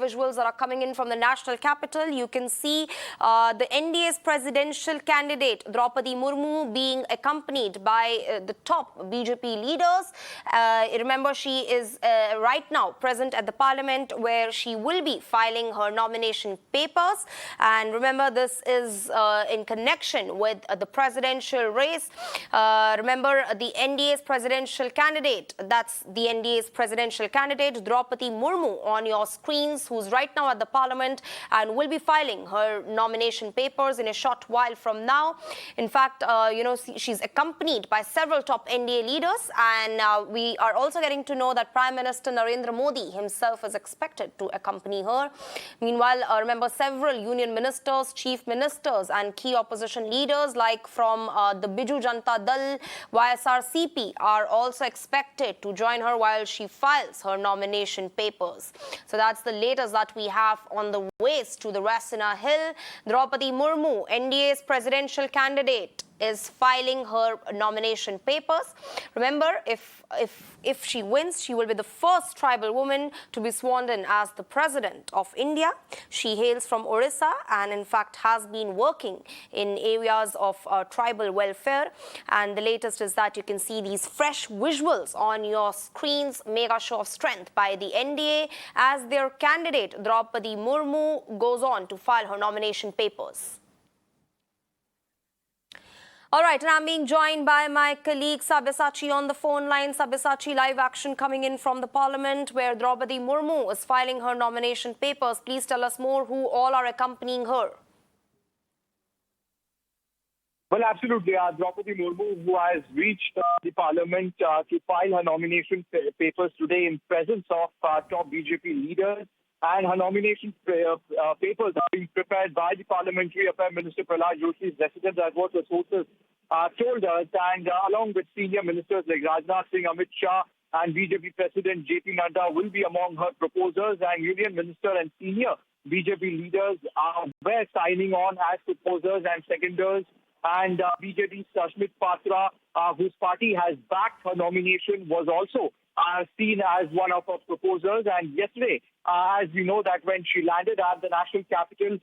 visuals that are coming in from the national capital. You can see the NDA's presidential candidate Draupadi Murmu being accompanied by the top BJP leaders. Remember, she is right now present at the parliament where she will be filing her nomination papers. And remember, this is in connection with the presidential race. Remember, the NDA's presidential candidate, that's the NDA's presidential candidate Draupadi Murmu on your screens, who's right now at the parliament and will be filing her nomination papers in a short while from now. In fact, she's accompanied by several top NDA leaders, and we are also getting to know that Prime Minister Narendra Modi himself is expected to accompany her. Meanwhile, remember, several union ministers, chief ministers and key opposition leaders like from the Biju Janata Dal, YSRCP are also expected to join her while she files her nomination papers. So that's the latest that we have on the ways to the Rasina Hill. Draupadi Murmu, NDA's presidential candidate, is filing her nomination papers. Remember, if she wins, she will be the first tribal woman to be sworn in as the President of India. She hails from Orissa and in fact has been working in areas of tribal welfare. And the latest is that you can see these fresh visuals on your screens, mega show of strength by the NDA as their candidate Draupadi Murmu goes on to file her nomination papers. All right, and I'm being joined by my colleague Sabyasachi on the phone line. Sabyasachi, live action coming in from the parliament where Draupadi Murmu is filing her nomination papers. Please tell us more who all are accompanying her. Well, absolutely. Draupadi Murmu, who has reached the parliament to file her nomination papers today in presence of top BJP leaders. And her nomination papers are being prepared by the Parliamentary Affairs Minister Prahlad Joshi's residence, as what the sources told us, and along with senior ministers like Rajnath Singh, Amit, Shah, and BJP President JP Nadda will be among her proposers, and Union Minister and senior BJP leaders were signing on as proposers and seconders. And BJP's Shashmit Patra, whose party has backed her nomination, was also seen as one of her proposers. And yesterday, as we know that when she landed at the national capital,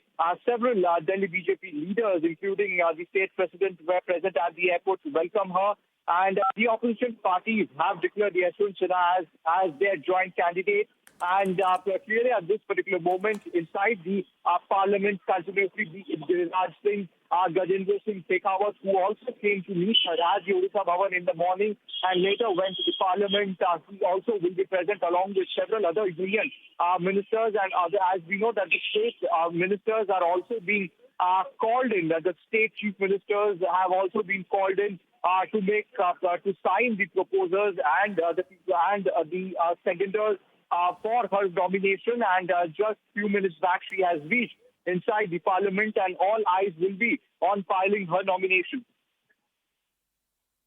several Delhi BJP leaders, including the state president, were present at the airport to welcome her. And the opposition parties have declared Yashwant Sinha as their joint candidate. And clearly at this particular moment, inside the parliament, continuously Raj Singh, Gajendra Singh Shekhawat, who also came to meet her at the Odisha Bhavan in the morning and later went to the parliament. He also will be present along with several other union ministers and other. As we know that the state ministers are also being called in. The state chief ministers have also been called in to make to sign the proposals and the seconders for her nomination. And just few minutes back, she has reached inside the parliament, and all eyes will be on filing her nomination.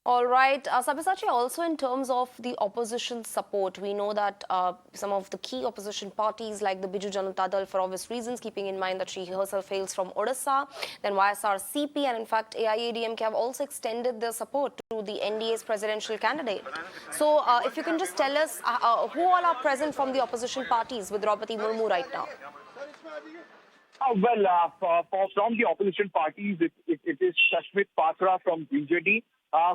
All right. Sabyasachi, also in terms of the opposition support, we know that some of the key opposition parties like the Biju Janata Dal, for obvious reasons, keeping in mind that she herself hails from Odisha, then YSRCP and in fact AIADMK have also extended their support to the NDA's presidential candidate. So if you can just tell us who all are present from the opposition parties with Draupadi Murmu right now? From the opposition parties, it is Shashmit Patra from BJD,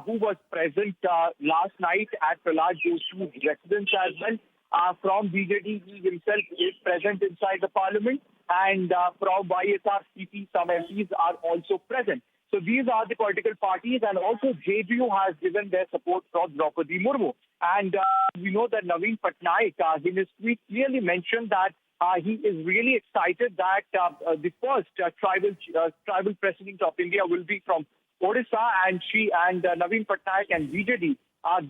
who was present last night at Prahlad Joshi's residence as well. From BJD, he himself is present inside the parliament, and from YSRCP, some MPs are also present. So these are the political parties, and also JDU has given their support for Draupadi Murmu. And we know that Naveen Patnaik in his tweet clearly mentioned that he is really excited that the first tribal president of India will be from Odisha, and Naveen Patnaik and BJD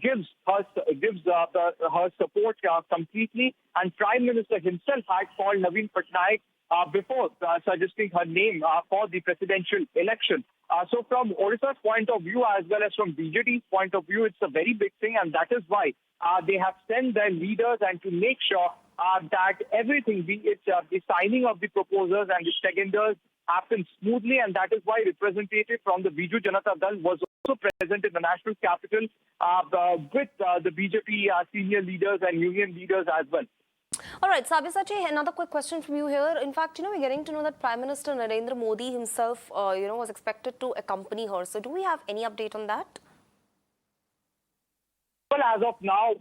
gives her support completely. And Prime Minister himself had called Naveen Patnaik before suggesting her name for the presidential election. So from Odisha's point of view, as well as from BJD's point of view, it's a very big thing, and that is why they have sent their leaders and to make sure that everything, be it the signing of the proposals and the seconders, happens smoothly, and that is why representative from the Biju Janata Dal was also present in the national capital with the BJP senior leaders and union leaders as well. All right, Sabyasachi, another quick question from you here. In fact, we're getting to know that Prime Minister Narendra Modi himself, was expected to accompany her. So do we have any update on that? Well, as of now,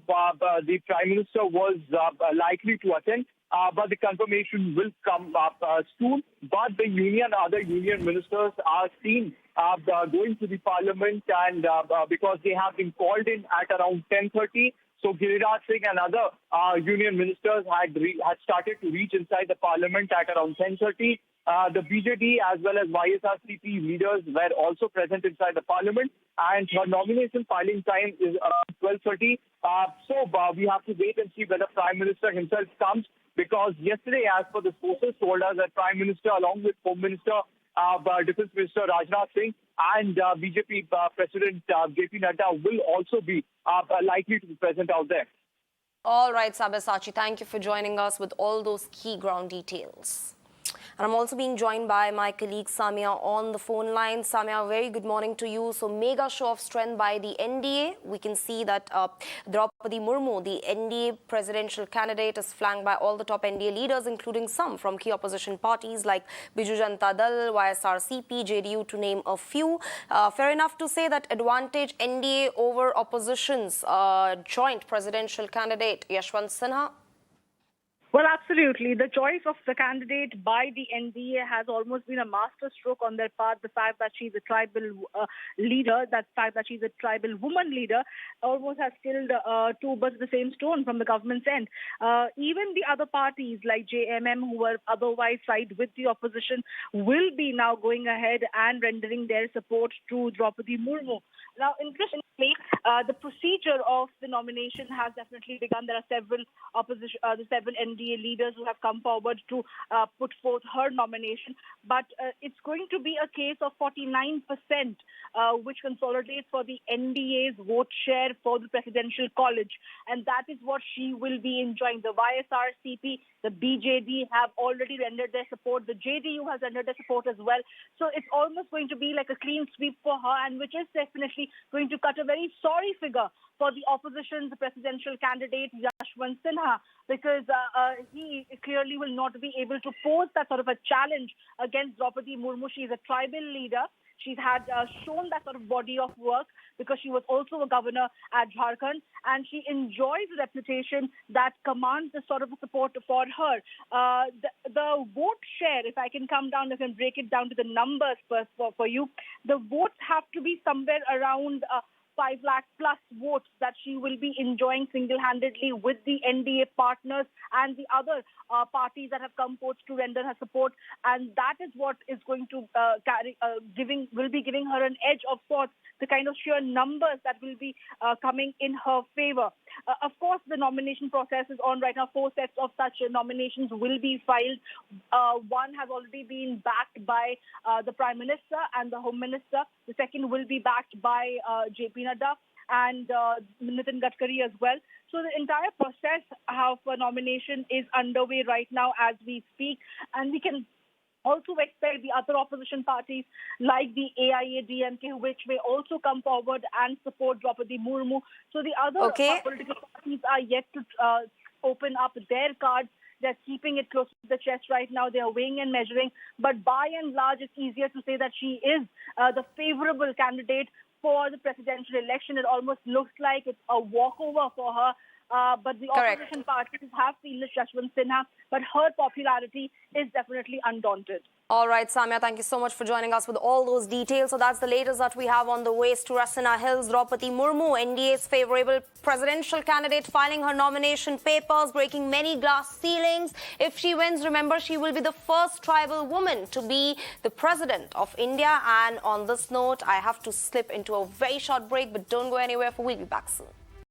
the Prime Minister was likely to attend, but the confirmation will come soon. But the other union ministers are seen going to the Parliament, and because they have been called in at around 10:30. So Giriraj Singh and other union ministers had started to reach inside the Parliament at around 10:30. The BJP as well as YSRCP leaders were also present inside the Parliament, and her nomination filing time is around 12:30. So we have to wait and see whether Prime Minister himself comes, because yesterday, as per the sources, told us that Prime Minister, along with Home Minister, Defence Minister Rajnath Singh and BJP President JP Nadda will also be likely to be present out there. All right, Sabyasachi, thank you for joining us with all those key ground details. And I'm also being joined by my colleague Samia on the phone line. Samia, very good morning to you. So mega show of strength by the NDA. We can see that Draupadi Murmu, the NDA presidential candidate, is flanked by all the top NDA leaders, including some from key opposition parties like Biju Janata Dal, YSRCP, JDU, to name a few. Fair enough to say that advantage NDA over opposition's joint presidential candidate Yashwant Sinha? Well, absolutely. The choice of the candidate by the NDA has almost been a masterstroke on their part. The fact that she's a tribal leader, that fact that she's a tribal woman leader, almost has killed two birds with the same stone from the government's end. Even the other parties like JMM, who were otherwise side with the opposition, will be now going ahead and rendering their support to Draupadi Murmu. Now, interestingly, the procedure of the nomination has definitely begun. There are several NDA leaders who have come forward to put forth her nomination, but it's going to be a case of 49%, which consolidates for the NDA's vote share for the presidential college, and that is what she will be enjoying. The YSRCP, the BJD have already rendered their support. The JDU has rendered their support as well. So it's almost going to be like a clean sweep for her, and which is definitely going to cut a very sorry figure for the opposition's presidential candidate, Yashwant Sinha, because he clearly will not be able to pose that sort of a challenge against Draupadi Murmu. She is a tribal leader. She's had shown that sort of body of work because she was also a governor at Jharkhand, and she enjoys a reputation that commands the sort of support for her. The vote share, if I can come down, I can break it down to the numbers for you. The votes have to be somewhere around 5 lakh plus votes that she will be enjoying single-handedly with the NDA partners and the other parties that have come forth to render her support, and that is what is going to will be giving her an edge of sorts, the kind of sheer numbers that will be coming in her favor. Of course, the nomination process is on right now. 4 sets of such nominations will be filed. One has already been backed by the Prime Minister and the Home Minister. The second will be backed by JP Nadda and Nitin Gadkari as well. So the entire process of nomination is underway right now as we speak, and we can also expect the other opposition parties like the AIADMK, which may also come forward and support Draupadi Murmu. So the other political parties are yet to open up their cards. They're keeping it close to the chest right now. They are weighing and measuring. But by and large, it's easier to say that she is the favorable candidate for the presidential election. It almost looks like it's a walkover for her. But the opposition parties have seen Yashwant Sinha, but her popularity is definitely undaunted. All right, Samia, thank you so much for joining us with all those details. So that's the latest that we have on the ways to Rasina Hills. Draupadi Murmu, NDA's favorable presidential candidate, filing her nomination papers, breaking many glass ceilings. If she wins, remember, she will be the first tribal woman to be the president of India. And on this note, I have to slip into a very short break, but don't go anywhere, for we'll be back soon.